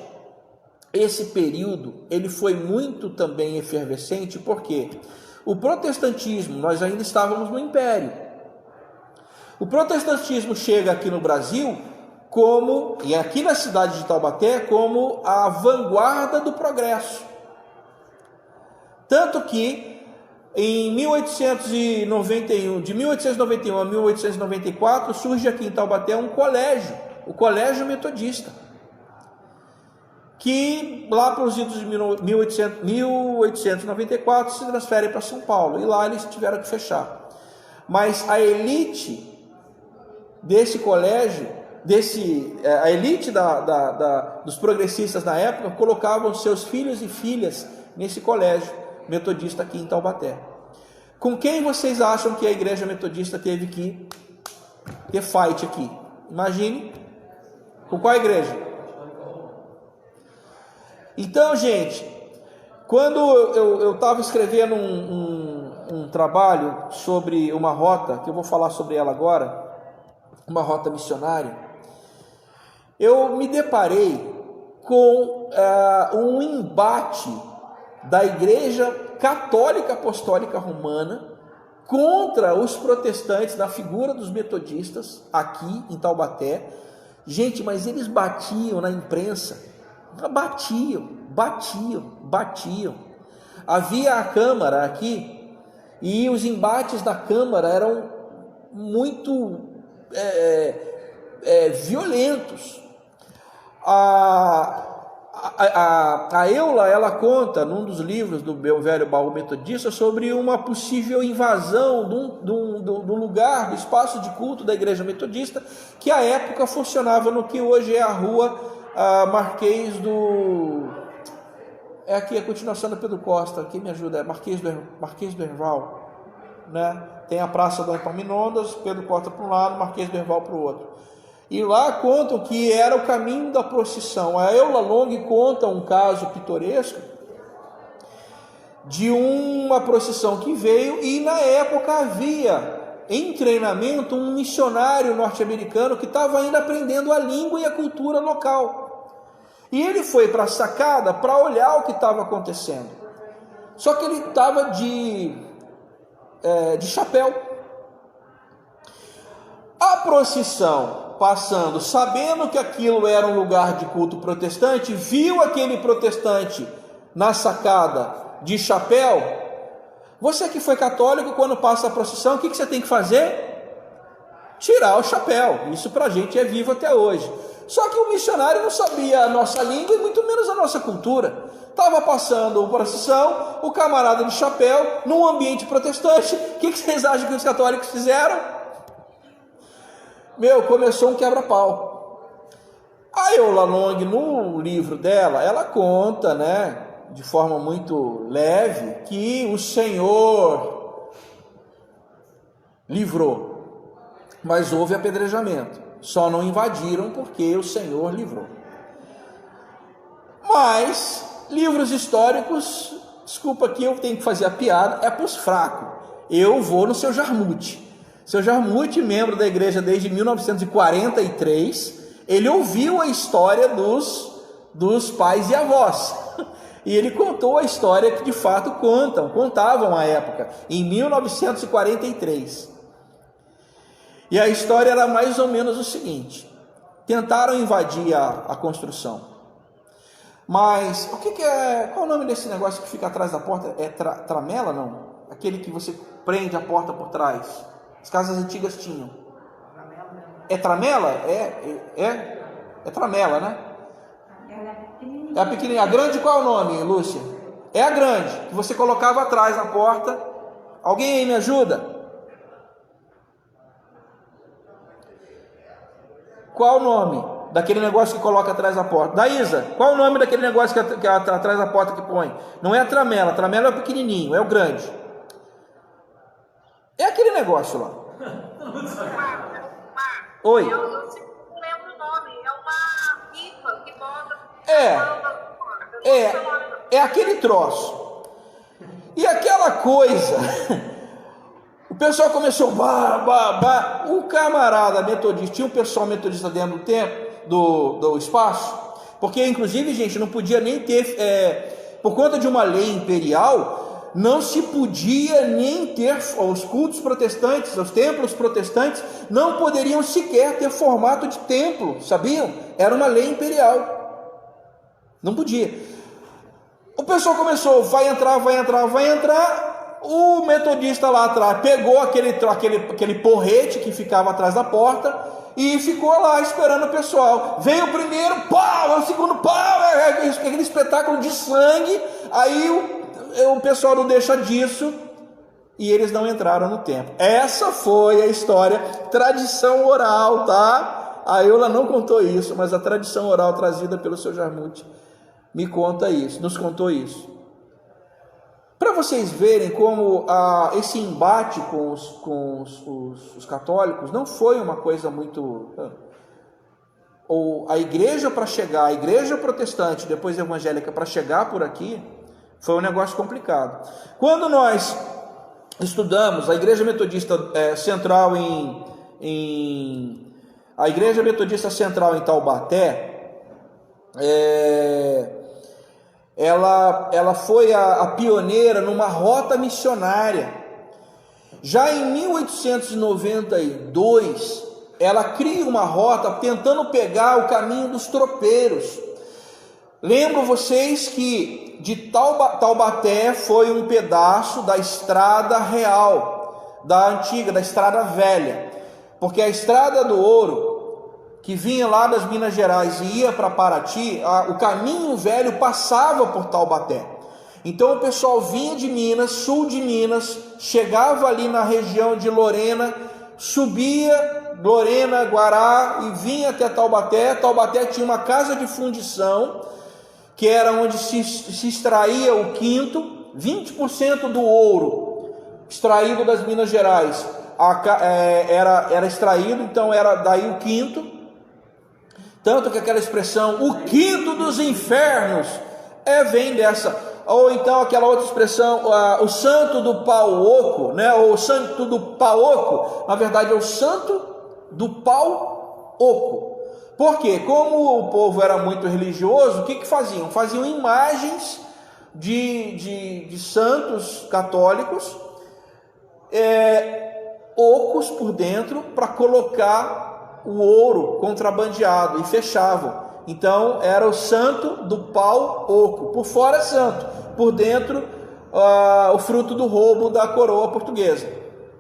esse período, ele foi muito também efervescente, porque o protestantismo, nós ainda estávamos no Império. O protestantismo chega aqui no Brasil e aqui na cidade de Taubaté, como a vanguarda do progresso. Tanto que Em 1891, de 1891 a 1894, surge aqui em Taubaté um colégio, o Colégio Metodista, que lá para os idos de 1894 se transfere para São Paulo, e lá eles tiveram que fechar. Mas a elite desse colégio, a elite dos progressistas na época, colocavam seus filhos e filhas nesse colégio metodista aqui em Taubaté. Com quem vocês acham que a igreja metodista teve que ter fight aqui? Imagine, com qual igreja? Então, gente, quando eu estava escrevendo um trabalho sobre uma rota, que eu vou falar sobre ela agora, uma rota missionária, eu me deparei com um embate da Igreja Católica Apostólica Romana contra os protestantes, na figura dos metodistas, aqui em Taubaté. Gente, mas eles batiam na imprensa, batiam. Havia a Câmara aqui, e os embates da Câmara eram muito violentos. A Eula, ela conta num dos livros do meu velho baú metodista sobre uma possível invasão do lugar, do espaço de culto da igreja metodista, que à época funcionava no que hoje é a rua Marquês do... É aqui a continuação da Pedro Costa, quem me ajuda? É Marquês do Herval, né? Tem a Praça do Epaminondas, Pedro Costa para um lado, Marquês do Herval para o outro. E lá contam que era o caminho da procissão. A Eula Long conta um caso pitoresco de uma procissão que veio, e na época havia em treinamento um missionário norte-americano que estava ainda aprendendo a língua e a cultura local. E ele foi para a sacada para olhar o que estava acontecendo. Só que ele estava de chapéu. A procissão passando, sabendo que aquilo era um lugar de culto protestante, viu aquele protestante na sacada de chapéu. Você que foi católico, quando passa a procissão, o que você tem que fazer? Tirar o chapéu. Isso para a gente é vivo até hoje. Só que o missionário não sabia a nossa língua e muito menos a nossa cultura. Estava passando a procissão, o camarada de chapéu, num ambiente protestante. O que vocês acham que os católicos fizeram? Começou um quebra-pau. A Eula Long, no livro dela, ela conta, né, de forma muito leve, que o Senhor livrou, mas houve apedrejamento. Só não invadiram porque o Senhor livrou. Mas livros históricos, desculpa que eu tenho que fazer a piada, é para os fracos. Eu vou no seu Jarmute. Seu Jarmute, membro da igreja desde 1943, ele ouviu a história dos pais e avós. E ele contou a história que de fato contavam à época, em 1943. E a história era mais ou menos o seguinte: tentaram invadir a construção. Mas o que é? Qual é o nome desse negócio que fica atrás da porta? É tramela, não? Aquele que você prende a porta por trás. As casas antigas tinham. É tramela? É tramela, né? É a pequenininha. A grande, qual é o nome, Lúcia? É a grande, que você colocava atrás na porta. Alguém aí me ajuda? Qual o nome daquele negócio que coloca atrás da porta? Daísa, qual o nome daquele negócio que atrás da porta que põe? Não é a tramela é o pequenininho, é o grande. É aquele negócio lá. Oi. Eu não lembro o nome. É uma pipa que bota. É aquele troço. E aquela coisa. O pessoal começou o camarada metodista, tinha um pessoal metodista dentro do templo, do espaço, porque inclusive, gente, não podia nem ter, por conta de uma lei imperial, não se podia nem ter, os cultos protestantes, os templos protestantes, não poderiam sequer ter formato de templo, sabiam? Era uma lei imperial, não podia. O pessoal começou, vai entrar, O metodista lá atrás pegou aquele porrete que ficava atrás da porta e ficou lá esperando o pessoal. Veio o primeiro pau, o segundo pau, aquele espetáculo de sangue. Aí o pessoal não deixa disso e eles não entraram no templo. Essa foi a história, tradição oral, tá? A Eula não contou isso, mas a tradição oral trazida pelo seu Jarmuth me conta isso, nos contou isso. Para vocês verem como esse embate com os católicos não foi uma coisa muito... Ou a igreja para chegar, a igreja protestante, depois evangélica, para chegar por aqui, foi um negócio complicado. Quando nós estudamos a Igreja Metodista Central a Igreja Metodista Central em Taubaté, ela foi a pioneira numa rota missionária. Já em 1892, ela cria uma rota tentando pegar o caminho dos tropeiros. Lembro vocês que de Taubaté foi um pedaço da estrada real, da antiga, da estrada velha, porque a estrada do ouro, que vinha lá das Minas Gerais e ia para Paraty, o caminho velho passava por Taubaté. Então o pessoal vinha de Minas, sul de Minas, chegava ali na região de Lorena, subia Lorena, Guará e vinha até Taubaté. Taubaté tinha uma casa de fundição, que era onde se extraía o quinto, 20% do ouro extraído das Minas Gerais era extraído, então era daí o quinto. Tanto que aquela expressão, o quinto dos infernos, vem dessa. Ou então aquela outra expressão, o santo do pau oco, né? Ou o santo do pau oco, na verdade é o santo do pau oco. Por quê? Como o povo era muito religioso, o que faziam? Faziam imagens de santos católicos, ocos por dentro, para colocar o ouro contrabandeado, e fechavam. Então era o santo do pau oco, por fora é santo, por dentro o fruto do roubo da coroa portuguesa.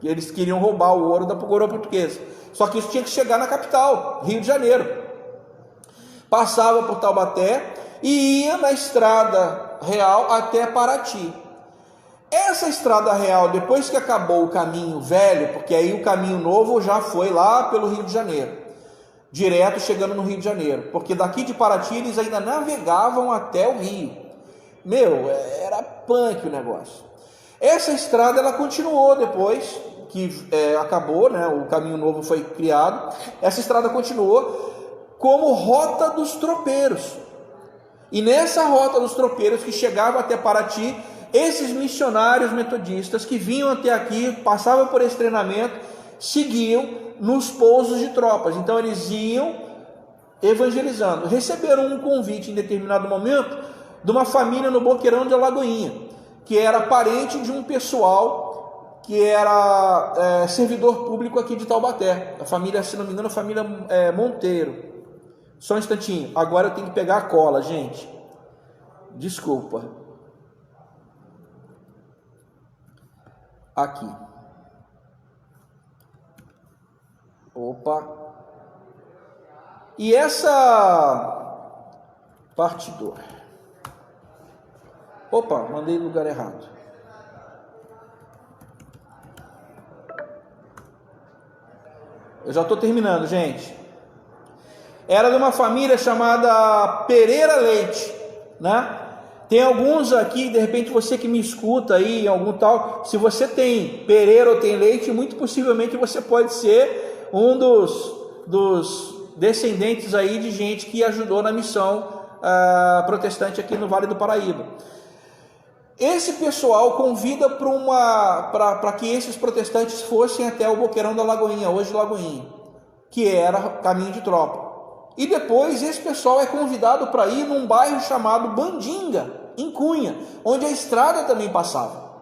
Eles queriam roubar o ouro da coroa portuguesa, só que isso tinha que chegar na capital, Rio de Janeiro. Passava por Taubaté e ia na estrada real até Paraty. Essa estrada real, depois que acabou o caminho velho, porque aí o caminho novo já foi lá pelo Rio de Janeiro, direto chegando no Rio de Janeiro, porque daqui de Paraty eles ainda navegavam até o Rio. Era punk o negócio. Essa estrada ela continuou depois que acabou, né? O caminho novo foi criado. Essa estrada continuou como rota dos tropeiros. E nessa rota dos tropeiros que chegava até Paraty, esses missionários metodistas que vinham até aqui, passavam por esse treinamento, seguiam nos pousos de tropas. Então eles iam evangelizando. Receberam um convite em determinado momento de uma família no Boqueirão de Alagoinha, que era parente de um pessoal que era servidor público aqui de Taubaté. A família, se não me engano, a família Monteiro. Só um instantinho, agora eu tenho que pegar a cola, gente. Desculpa. Aqui. Opa. E essa partidor. Opa, mandei no lugar errado. Eu já estou terminando, gente. Era de uma família chamada Pereira Leite, né? Tem alguns aqui, de repente você que me escuta aí, algum tal, se você tem Pereira ou tem Leite, muito possivelmente você pode ser um dos descendentes aí de gente que ajudou na missão protestante aqui no Vale do Paraíba. Esse pessoal convida para que esses protestantes fossem até o Boqueirão da Lagoinha, hoje Lagoinha, que era caminho de tropa. E depois esse pessoal é convidado para ir num bairro chamado Bandinga, em Cunha, onde a estrada também passava.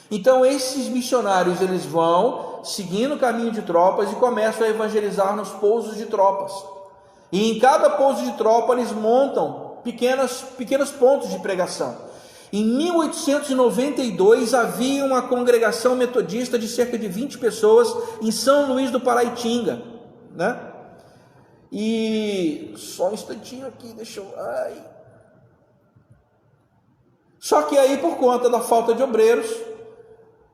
Então esses missionários eles vão seguindo o caminho de tropas e começam a evangelizar nos pousos de tropas. E em cada pouso de tropa eles montam pequenos pontos de pregação. Em 1892 havia uma congregação metodista de cerca de 20 pessoas em São Luís do Paraitinga, né? E só um instantinho aqui, deixa eu... Só que aí, por conta da falta de obreiros,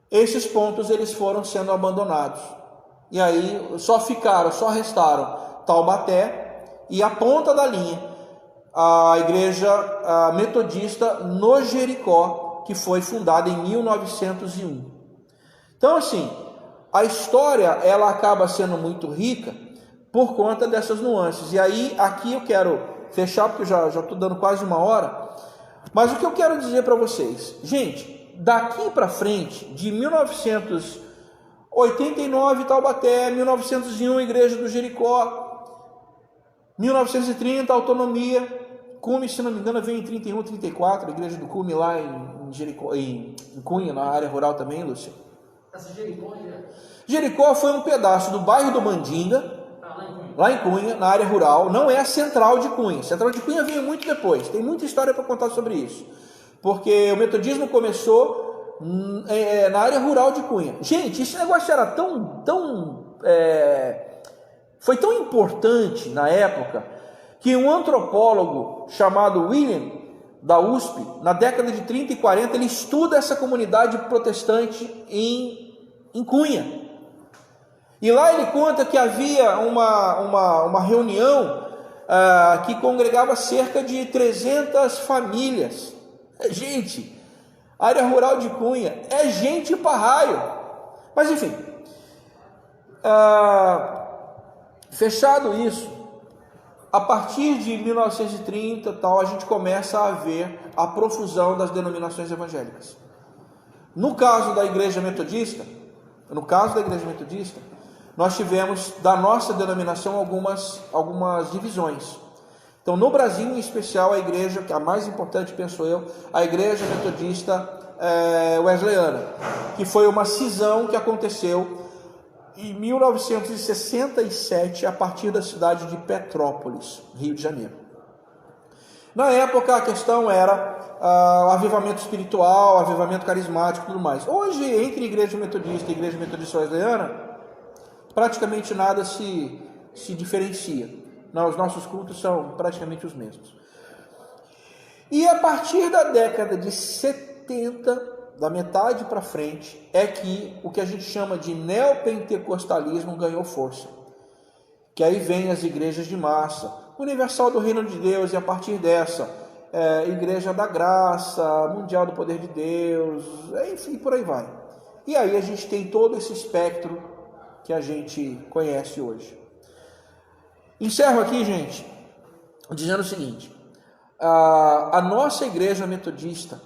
esses pontos eles foram sendo abandonados. E aí só restaram Taubaté e a ponta da linha, a igreja metodista no Jericó, que foi fundada em 1901. Então, assim, a história ela acaba sendo muito rica por conta dessas nuances. E aí, aqui eu quero fechar, porque já estou dando quase 1 hora, mas o que eu quero dizer para vocês, gente, daqui para frente, de 1989 Taubaté, 1901 Igreja do Jericó, 1930 Autonomia, Cume, se não me engano, veio em 31, 34, a Igreja do Cume lá em Jericó, em Cunha, na área rural também, Lúcio. Essa Jericó, Jericó foi um pedaço do bairro do Mandinga, lá em Cunha, na área rural. Não é a central de Cunha. A central de Cunha veio muito depois. Tem muita história para contar sobre isso. Porque o metodismo começou na área rural de Cunha. Gente, esse negócio era foi tão importante na época que um antropólogo chamado William, da USP, na década de 30 e 40, ele estuda essa comunidade protestante em Cunha. E lá ele conta que havia uma reunião que congregava cerca de 300 famílias. Gente, a área rural de Cunha é gente para raio. Mas enfim, fechado isso, a partir de 1930 a gente começa a ver a profusão das denominações evangélicas. No caso da Igreja Metodista, nós tivemos da nossa denominação algumas divisões. Então, no Brasil, em especial, a igreja, que é a mais importante, penso eu, a Igreja Metodista Wesleyana, que foi uma cisão que aconteceu em 1967, a partir da cidade de Petrópolis, Rio de Janeiro. Na época, a questão era avivamento espiritual, avivamento carismático e tudo mais. Hoje, entre Igreja Metodista e Igreja Metodista Wesleyana, praticamente nada se diferencia. Os nossos cultos são praticamente os mesmos. E a partir da década de 70, da metade para frente, é que o que a gente chama de neopentecostalismo ganhou força. Que aí vem as igrejas de massa, Universal do Reino de Deus, e a partir dessa, Igreja da Graça, Mundial do Poder de Deus, enfim, por aí vai. E aí a gente tem todo esse espectro que a gente conhece hoje. Encerro aqui, gente, dizendo o seguinte: a nossa igreja metodista,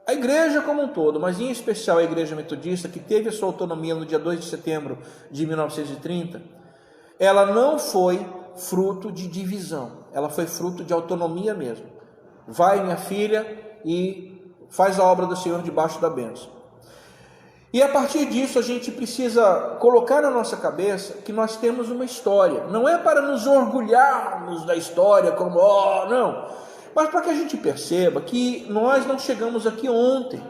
a igreja como um todo, mas em especial a igreja metodista, que teve a sua autonomia no dia 2 de setembro de 1930, ela não foi fruto de divisão, ela foi fruto de autonomia mesmo. Vai, minha filha, e faz a obra do Senhor debaixo da bênção. E a partir disso a gente precisa colocar na nossa cabeça que nós temos uma história. Não é para nos orgulharmos da história como, não, mas para que a gente perceba que nós não chegamos aqui ontem.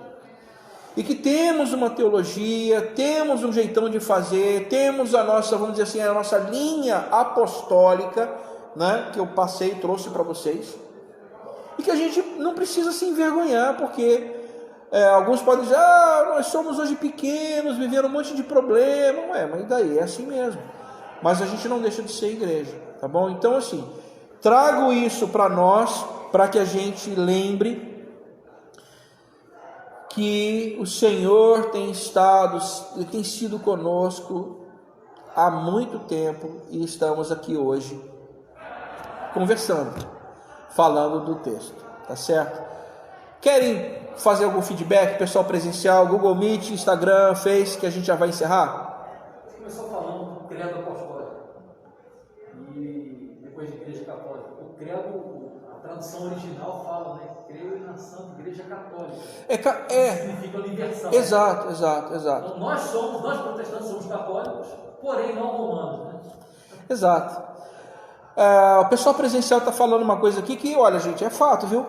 E que temos uma teologia, temos um jeitão de fazer, temos a nossa, vamos dizer assim, a nossa linha apostólica, né, que eu passei e trouxe para vocês. E que a gente não precisa se envergonhar, porque alguns podem dizer, nós somos hoje pequenos, viveram um monte de problema. Mas daí é assim mesmo. Mas a gente não deixa de ser igreja, tá bom? Então, assim, trago isso para nós, para que a gente lembre que o Senhor tem sido conosco há muito tempo e estamos aqui hoje conversando, falando do texto, tá certo? Querem fazer algum feedback, pessoal presencial, Google Meet, Instagram, Face, que a gente já vai encerrar? Você começou falando do credo apostólico e depois de igreja católica. O credo, a tradução original fala, né? Creio na Santa Igreja Católica. Significa universal. Exato. Então nós protestantes somos católicos, porém não romanos, né? Exato. O pessoal presencial está falando uma coisa aqui que, olha, gente, é fato, viu?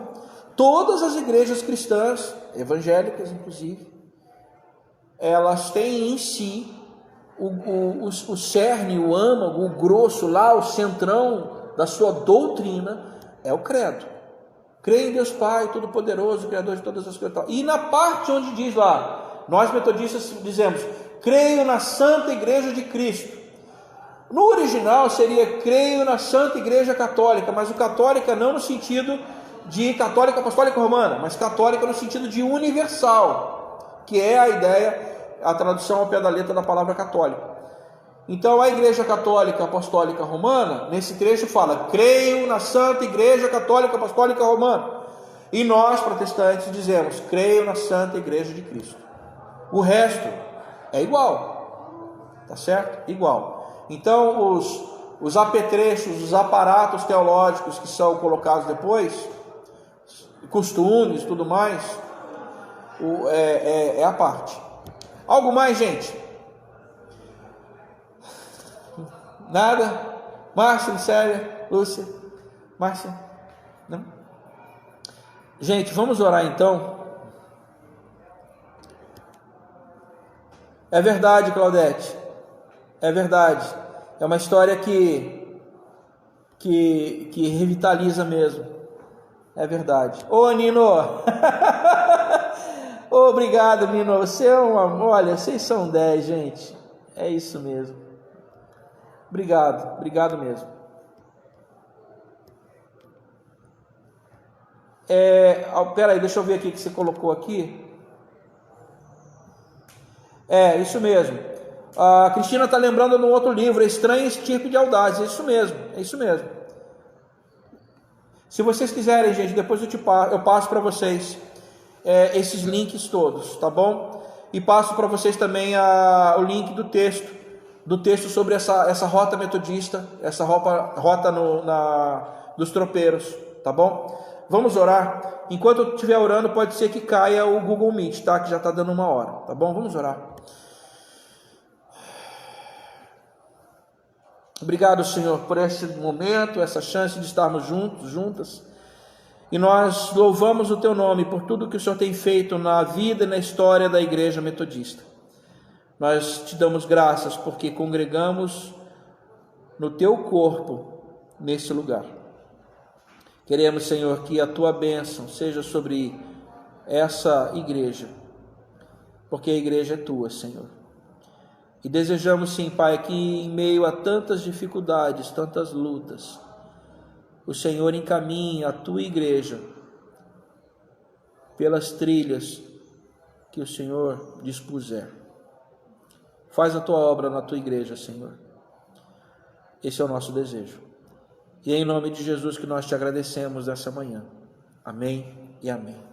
Todas as igrejas cristãs, evangélicas inclusive, elas têm em si o cerne, o âmago, o grosso lá, o centrão da sua doutrina é o credo. Creio em Deus Pai, Todo-Poderoso, Criador de todas as coisas. E na parte onde diz lá, nós metodistas dizemos, creio na Santa Igreja de Cristo. No original seria creio na Santa Igreja Católica, mas o católica não no sentido de católica apostólica romana, mas católica no sentido de universal, que é a ideia, a tradução ao pé da letra da palavra católica. Então a Igreja Católica Apostólica Romana, nesse trecho fala, creio na Santa Igreja Católica Apostólica Romana. E nós, protestantes, dizemos, creio na Santa Igreja de Cristo. O resto é igual, tá certo? Igual. Então os apetrechos, os aparatos teológicos que são colocados depois, costumes e tudo mais, é a parte. Algo mais, gente? Nada? Márcia, Célia, Lúcia, Márcia? Não? Gente, vamos orar então. É verdade, Claudete. É verdade. É uma história que revitaliza mesmo. É verdade. Ô, Nino! Obrigado, Nino. Você é um amor. Olha, vocês são 10, gente. É isso mesmo. Obrigado mesmo. Peraí, deixa eu ver aqui o que você colocou aqui. Isso mesmo. A Cristina está lembrando de um outro livro, Estranha Estirpe de Audazes. É isso mesmo. Se vocês quiserem, gente, depois eu passo para vocês esses links todos, tá bom? E passo para vocês também o link do texto sobre essa rota metodista, essa rota dos tropeiros, tá bom? Vamos orar. Enquanto eu estiver orando, pode ser que caia o Google Meet, tá? Que já está dando 1 hora, tá bom? Vamos orar. Obrigado, Senhor, por esse momento, essa chance de estarmos juntas. E nós louvamos o Teu nome por tudo que o Senhor tem feito na vida e na história da Igreja Metodista. Nós te damos graças porque congregamos no Teu corpo nesse lugar. Queremos, Senhor, que a Tua bênção seja sobre essa igreja, porque a igreja é Tua, Senhor. E desejamos, sim, Pai, que em meio a tantas dificuldades, tantas lutas, o Senhor encaminhe a Tua igreja pelas trilhas que o Senhor dispuser. Faz a Tua obra na Tua igreja, Senhor. Esse é o nosso desejo. E é em nome de Jesus que nós te agradecemos nessa manhã. Amém e amém.